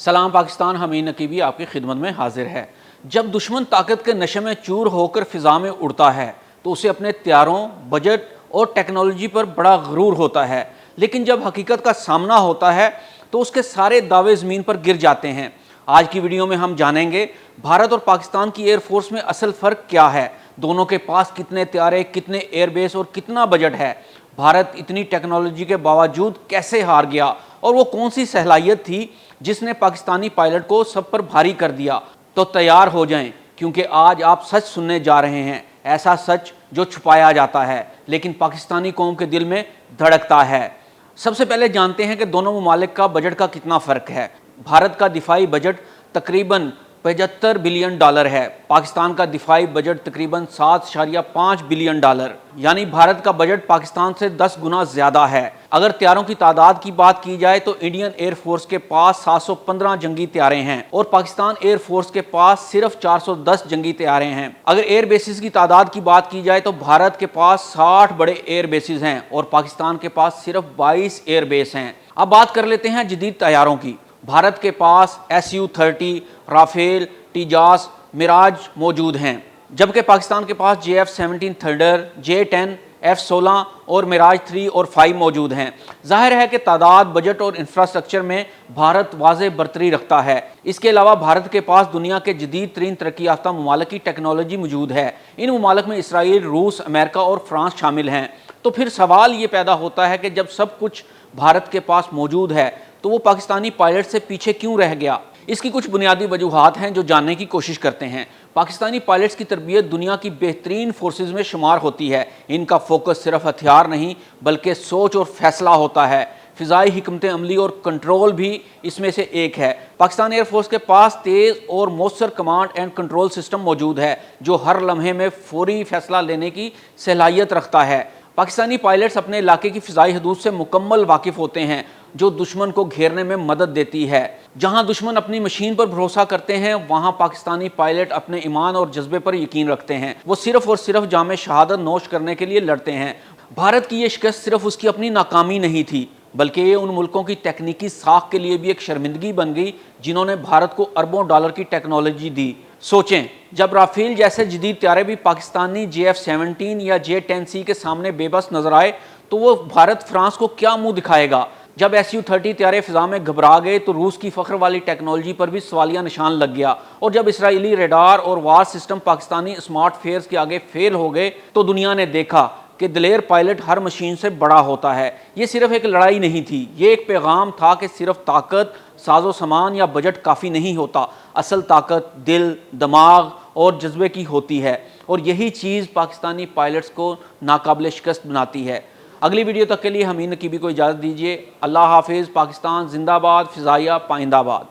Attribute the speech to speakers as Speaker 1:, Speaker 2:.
Speaker 1: सलाम पाकिस्तान, हमीद नकीबी आपकी खिदमत में हाजिर है। जब दुश्मन ताकत के नशे में चूर होकर फिजा में उड़ता है तो उसे अपने त्यारों, बजट और टेक्नोलॉजी पर बड़ा गरूर होता है, लेकिन जब हकीकत का सामना होता है तो उसके सारे दावे ज़मीन पर गिर जाते हैं। आज की वीडियो में हम जानेंगे भारत और पाकिस्तान की एयरफोर्स में असल फ़र्क क्या है, दोनों के पास कितने त्यारे, कितने एयरबेस और कितना बजट है, भारत इतनी टेक्नोलॉजी के बावजूद कैसे हार गया और वो कौन सी सलाहियत थी जिसने पाकिस्तानी पायलट को सब पर भारी कर दिया। तो तैयार हो जाएं, क्योंकि आज आप सच सुनने जा रहे हैं, ऐसा सच जो छुपाया जाता है लेकिन पाकिस्तानी कौम के दिल में धड़कता है। सबसे पहले जानते हैं कि दोनों ममालिक का बजट का कितना फ़र्क है। भारत का दिफाई बजट तकरीबन 75 बिलियन डॉलर है, पाकिस्तान का दिफाई बजट तकरीबन 7.5 बिलियन डॉलर, यानी भारत का बजट पाकिस्तान से 10 गुना ज़्यादा है। अगर त्यारों की तादाद की बात की जाए तो इंडियन एयरफोर्स के पास 715 जंगी त्यारे हैं और पाकिस्तान एयरफोर्स के पास सिर्फ 410 जंगी त्यारे हैं। अगर एयर बेसिस की तादाद की बात की जाए तो भारत के पास 60 बड़े एयर बेसिस हैं और पाकिस्तान के पास सिर्फ 22 एयर बेस हैं। अब बात कर लेते हैं जदीद तैयारों की। भारत के पास SU-30, राफेल, टीजास, मिराज मौजूद हैं, जबकि पाकिस्तान के पास JF-17 थंडर, J-10, F-16 और मिराज 3 और 5 मौजूद हैं। जाहिर है कि तादाद, बजट और इंफ्रास्ट्रक्चर में भारत वाज़े बरतरी रखता है। इसके अलावा भारत के पास दुनिया के जदीद तरीन तरक्की याफ्ता ममालिक की टेक्नोलॉजी मौजूद है। इन ममालिक में इसराइल, रूस, अमेरिका और फ्रांस शामिल हैं। तो फिर सवाल ये पैदा होता है कि जब सब कुछ भारत के पास मौजूद है तो वो पाकिस्तानी पायलट से पीछे क्यों रह गया। इसकी कुछ बुनियादी वजूहात हैं जो जानने की कोशिश करते हैं। पाकिस्तानी पायलट्स की तरबियत दुनिया की बेहतरीन फोर्सेस में शुमार होती है। इनका फोकस सिर्फ हथियार नहीं बल्कि सोच और फैसला होता है। फ़िज़ाई हिकमत अमली और कंट्रोल भी इसमें से एक है। पाकिस्तान एयरफोर्स के पास तेज़ और मौसर कमांड एंड कंट्रोल सिस्टम मौजूद है जो हर लम्हे में फौरी फैसला लेने की सलाहियत रखता है। पाकिस्तानी पायलट्स अपने इलाके की फ़िज़ाई हदूद से मुकम्मल वाकिफ़ होते हैं, जो दुश्मन को घेरने में मदद देती है। जहां दुश्मन अपनी मशीन पर भरोसा करते हैं वहां पाकिस्तानी पायलट अपने ईमान और जज्बे पर यकीन रखते हैं। वो सिर्फ और सिर्फ जामे शहादत नोश करने के लिए लड़ते हैं। भारत की ये शिकस्त सिर्फ उसकी अपनी नाकामी नहीं थी बल्कि ये उन मुल्कों की तकनीकी साख के लिए भी एक शर्मिंदगी बन गई जिन्होंने भारत को अरबों डॉलर की टेक्नोलॉजी दी। सोचें, जब राफेल जैसे जदीद त्यारे भी पाकिस्तानी JF-17 या J-10C के सामने बेबस नजर आए तो वो भारत फ्रांस को क्या मुंह दिखाएगा। जब SU-30 त्यारे फिजा में घबरा गए तो रूस की फ़ख्र वाली टेक्नोलॉजी पर भी सवालिया निशान लग गया, और जब इसराइली रेडार और वार सिस्टम पाकिस्तानी स्मार्ट फेयर्स के आगे फेल हो गए तो दुनिया ने देखा कि दिलेर पायलट हर मशीन से बड़ा होता है। ये सिर्फ एक लड़ाई नहीं थी, ये एक पैगाम था कि सिर्फ ताकत, साजो सामान या बजट काफ़ी नहीं होता। असल ताकत दिल, दिमाग और जज्बे की होती है, और यही चीज़ पाकिस्तानी पायलट्स को नाकाबिल शिकस्त बनाती है। अगली वीडियो तक के लिए हमीद नकीबी को इजाज़त दीजिए। अल्लाह हाफिज़। पाकिस्तान जिंदाबाद, फ़िज़ाइया पाइंदाबाद।